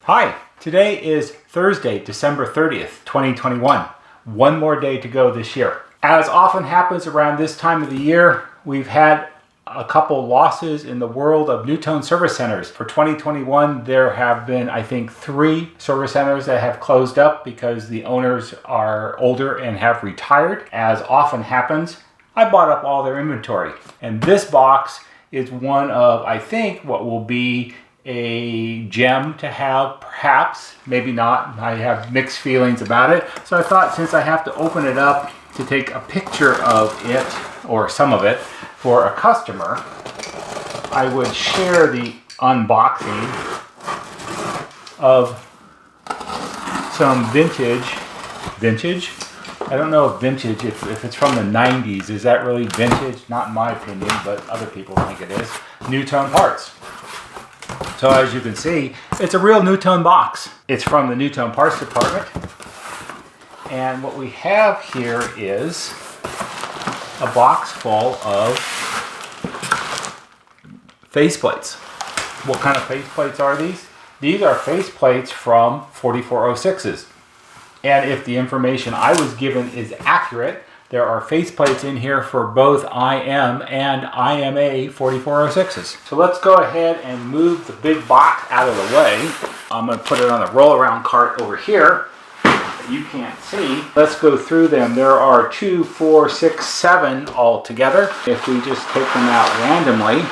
Hi, today is Thursday, December 30th, 2021. One more day to go this year. As often happens around this time of the year, we've had a couple losses in the world of NuTone service centers. For 2021, there have been, I think, 3 service centers that have closed up because the owners are older and have retired. As often happens, I bought up all their inventory. And this box is one of, I think, what will be a gem to have, perhaps, maybe not. I have mixed feelings about it. So I thought, since I have to open it up to take a picture of it, or some of it, for a customer, I would share the unboxing of some vintage? I don't know if vintage, if it's from the 90s, is that really vintage? Not in my opinion, but other people think it is. NuTone parts. So as you can see, it's a real NuTone box. It's from the NuTone parts department. And what we have here is a box full of faceplates. What kind of faceplates are these? These are faceplates from 4406s. And if the information I was given is accurate, there are faceplates in here for both IM and IMA 4406s. So let's go ahead and move the big box out of the way. I'm going to put it on a roll around cart over here that you can't see. Let's go through them. There are 2, 4, 6, 7 all together. If we just take them out randomly,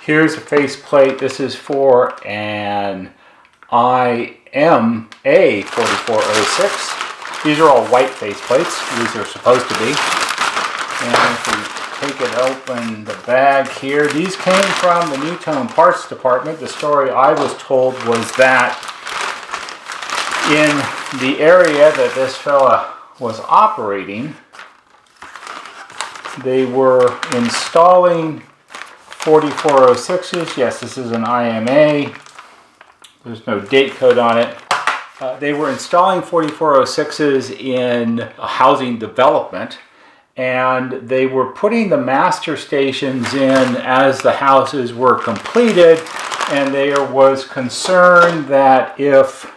here's a faceplate. This is for an IMA 4406. These are all white faceplates. These are supposed to be. And if we take it open, the bag here, these came from the NuTone parts department. The story I was told was that in the area that this fella was operating, they were installing 4406s. Yes, this is an IMA. There's no date code on it. They were installing 4406s in a housing development, and they were putting the master stations in as the houses were completed, and there was concern that if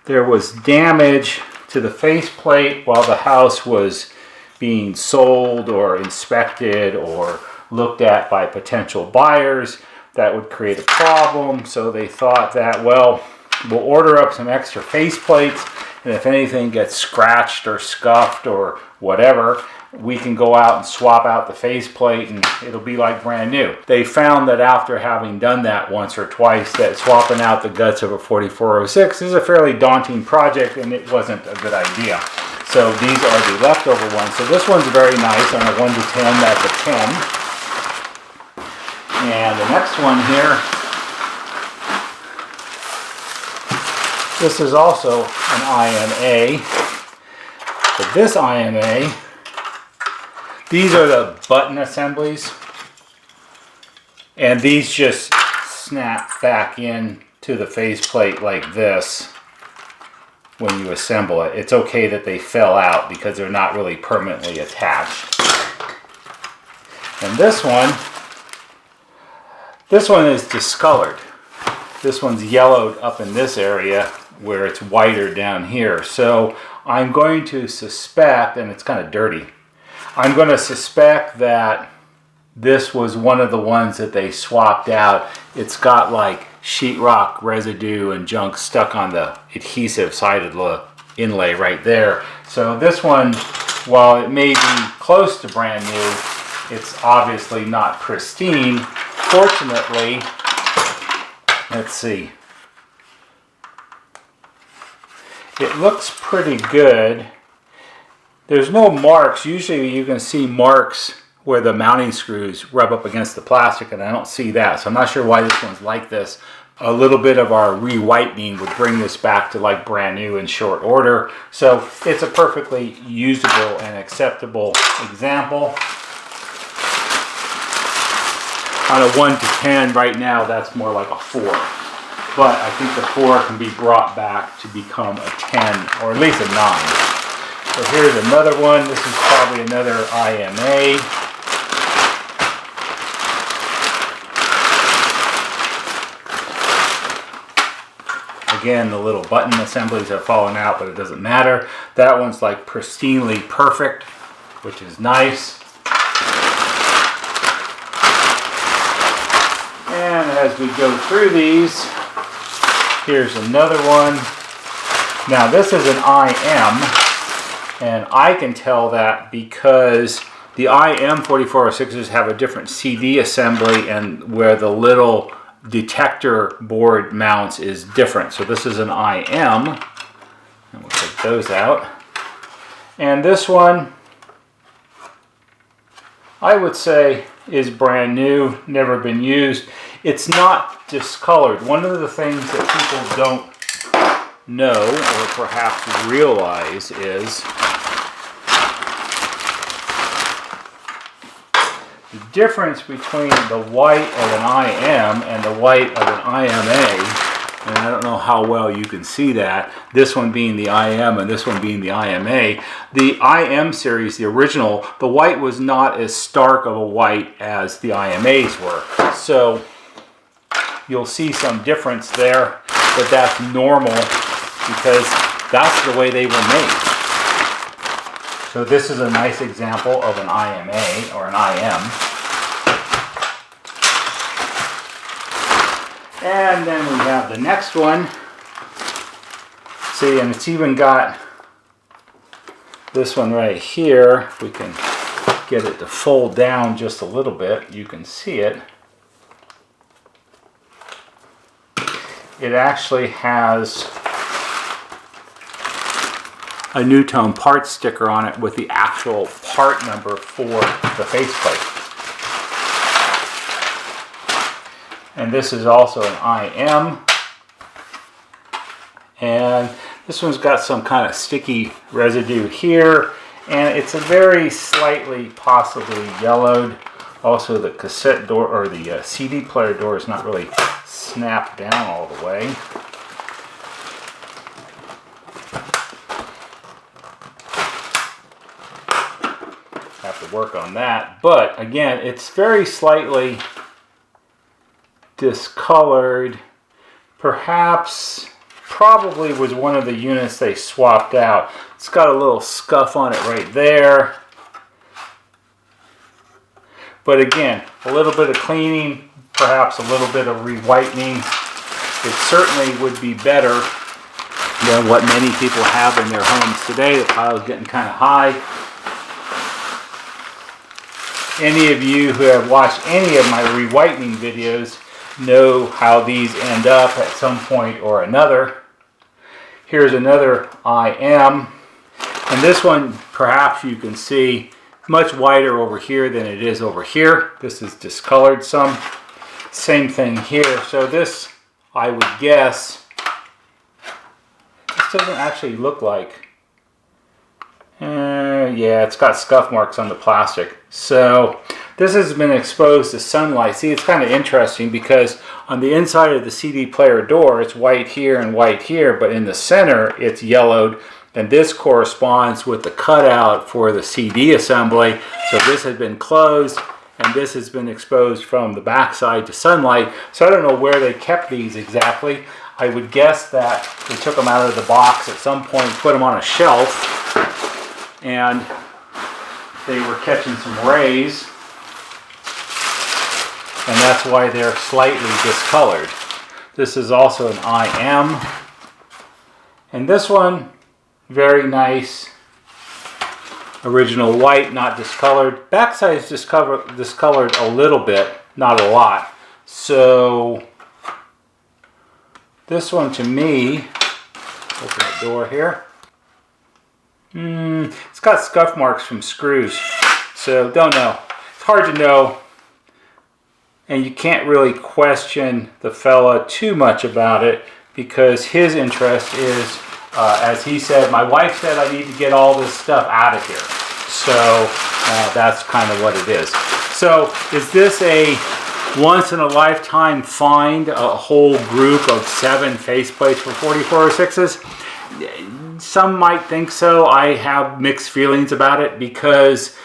there was damage to the faceplate while the house was being sold or inspected or looked at by potential buyers, that would create a problem. So they thought that, well, we'll order up some extra faceplates, and if anything gets scratched or scuffed or whatever, we can go out and swap out the faceplate and it'll be like brand new. They found that after having done that once or twice, that swapping out the guts of a 4406 is a fairly daunting project, and it wasn't a good idea. So these are the leftover ones. So this one's very nice. On a 1 to 10, that's a 10. And the next one here, this is also an IMA. But this IMA, these are the button assemblies. And these just snap back in to the faceplate like this when you assemble it. It's okay that they fell out because they're not really permanently attached. And this one is discolored. This one's yellowed up in this area where it's whiter down here. So I'm going to suspect, and it's kind of dirty, I'm going to suspect that this was one of the ones that they swapped out. It's got like sheetrock residue and junk stuck on the adhesive side of the inlay right there. So this one, while it may be close to brand new, it's obviously not pristine. Fortunately, let's see, it looks pretty good. There's no marks. Usually you can see marks where the mounting screws rub up against the plastic, and I don't see that. So I'm not sure why this one's like this. A little bit of our re-whitening would bring this back to like brand new in short order. So it's a perfectly usable and acceptable example. On a 1 to 10 right now, that's more like a 4. But I think the 4 can be brought back to become a 10, or at least a 9. So here's another one. This is probably another IMA. Again, the little button assemblies have fallen out, but it doesn't matter. That one's like pristinely perfect, which is nice. And as we go through these, here's another one. Now this is an IM, and I can tell that because the IM 4406s have a different CD assembly, and where the little detector board mounts is different. So this is an IM, and we'll take those out. And this one, I would say, is brand new, never been used. It's not discolored. One of the things that people don't know or perhaps realize is the difference between the white of an IM and the white of an IMA. And I don't know how well you can see that, this one being the IM and this one being the IMA. The IM series, the original, the white was not as stark of a white as the IMAs were. So you'll see some difference there, but that's normal because that's the way they were made. So this is a nice example of an IMA or an IM. And then we have the next one. See, and it's even got this one right here. If we can get it to fold down just a little bit, you can see it. It actually has a NuTone part sticker on it with the actual part number for the faceplate. And this is also an IM. And this one's got some kind of sticky residue here. And it's a very slightly, possibly yellowed. Also the cassette door, or the CD player door is not really snapped down all the way. Have to work on that. But again, it's very slightly discolored. Perhaps, probably was one of the units they swapped out. It's got a little scuff on it right there. But again, a little bit of cleaning, perhaps a little bit of rewhitening. It certainly would be better than what many people have in their homes today. The pile's getting kind of high. Any of you who have watched any of my rewhitening videos know how these end up at some point or another. Here's another IM, and this one perhaps you can see much whiter over here than it is over here. This is discolored some. Same thing here. So this, I would guess, this doesn't actually look like, yeah, it's got scuff marks on the plastic. So this has been exposed to sunlight. See, it's kind of interesting because on the inside of the CD player door, it's white here and white here, but in the center, it's yellowed. And this corresponds with the cutout for the CD assembly. So this has been closed, and this has been exposed from the backside to sunlight. So I don't know where they kept these exactly. I would guess that they took them out of the box at some point, put them on a shelf, and they were catching some rays. And that's why they're slightly discolored. This is also an IM. And this one, very nice. Original white, not discolored. Backside is discolored a little bit, not a lot. So this one to me, open the door here. It's got scuff marks from screws. So don't know. It's hard to know. And you can't really question the fella too much about it because his interest is, as he said, my wife said I need to get all this stuff out of here. So that's kind of what it is. So is this a once in a lifetime find, a whole group of 7 faceplates for 4406s? Some might think so. I have mixed feelings about it because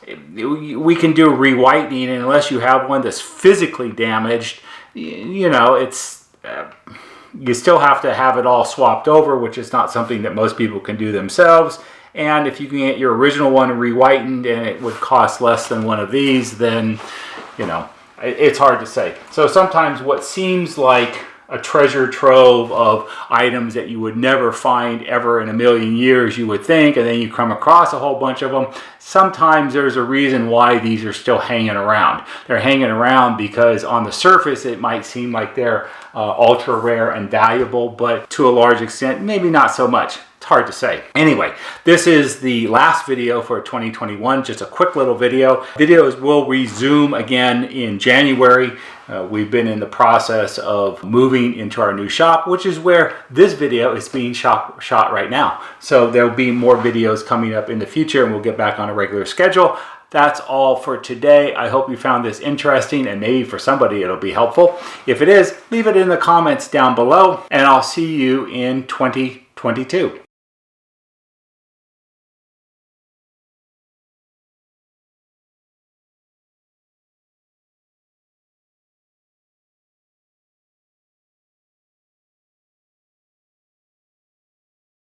we can do rewhitening, and unless you have one that's physically damaged, you know, it's You still have to have it all swapped over, which is not something that most people can do themselves. And if you can get your original one re-whitened and it would cost less than one of these, then, you know, it's hard to say. So sometimes what seems like a treasure trove of items that you would never find ever in a million years, you would think, and then you come across a whole bunch of them. Sometimes there's a reason why these are still hanging around. They're hanging around because on the surface it might seem like they're ultra rare and valuable, but to a large extent, maybe not so much. It's hard to say. Anyway, this is the last video for 2021, just a quick little video. Videos will resume again in January. We've been in the process of moving into our new shop, which is where this video is being shot right now. So there'll be more videos coming up in the future and we'll get back on a regular schedule. That's all for today. I hope you found this interesting and maybe for somebody it'll be helpful. If it is, leave it in the comments down below and I'll see you in 2022.